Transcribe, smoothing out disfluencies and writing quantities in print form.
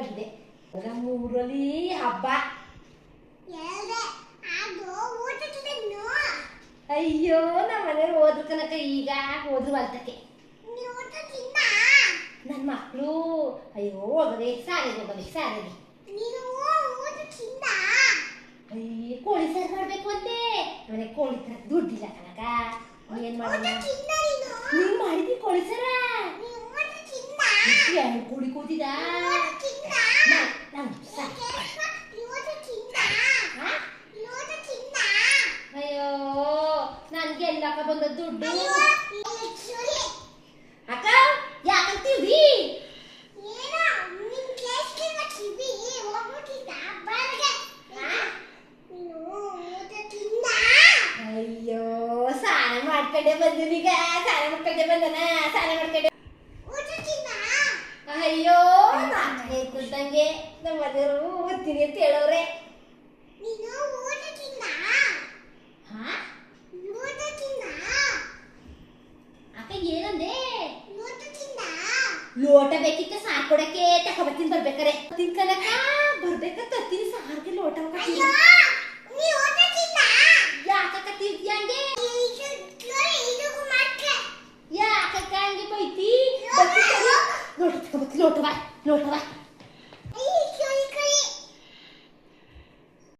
ಆಗಿದೆ. ನಮ್ಮೂರಲ್ಲಿ ಹಬ್ಬ. ಅಯ್ಯೋ ನಮ್ಮ ಮನೆಯವ್ರು ಹೋದ್ರು ಕನಕ, ಈಗ ಹೋದ್ರು ಹೊಲ್ತಕ್ಕೆ. ನನ್ನ ಮಕ್ಕಳು ಅಯ್ಯೋ ಹೋಗದೆ ಸಾರಿಗೆ ಅಯ್ಯ ಕೋಳಿ ಸಾರು ಮಾಡ್ಬೇಕು ಅಂತೆ. ಮನೆ ಕೋಳಿ ತರ ದುಡ್ಡಿಲ್ಲ ಕನಕ, ಏನ್ ಮಾಡೋಣ? ನೀನ್ ಮಾಡಿದಿ ಕೋಳಿ ಸಾರ? ಕೋಳಿ ಕೂತಿದ ಅಯ್ಯೋ ನನ್ಗೆ ಎಲ್ಲಕ್ಕ ಬಂದ ದುಡ್ಡು. ಅಕ್ಕ ಯಾಕಂತೀವಿ? ಅಯ್ಯೋ ಸ್ನಾನ ಮಾಡ್ಕೊಂಡೆ ಬಂದೀಗ, ಸ್ನಾನ ಮಾಡ್ಕೊಂಡೆ ಬಂದನ, ಸ್ನಾನ ಮಾಡ್ಕೊಂಡೆ. ಅಯ್ಯೋ ಕೂತಂಗೆ ನಮ್ಮ ಮನೆಯವರು ಓದ್ತೀನಿ ಅಂತ ಹೇಳವ್ರೆ. ಅಕ್ಕ ಏನಂದೆ? ಲೋಟ ಬೇಕಿತ್ತ ಸಾರ್ ಕೊಡಕ್ಕೆ, ತಗೊಬತ್ತೀನಿ ಬರ್ಬೇಕಾರೆ. ತಿನ್ಕನಕ ಬರ್ಬೇಕ ತತ್ತೀನಿ ಸಾರ್ಗೆ ಲೋಟ. ಯಾಕಕ್ಕ ತಿಂತ್ಯಾಂಗೆ? ಯಾಕಕ್ಕ ಹಂಗೆ ಬೈತಿ? ಲೋಟ ತಗೊಬತ್ತಿ, ಲೋಟ ಬಾ.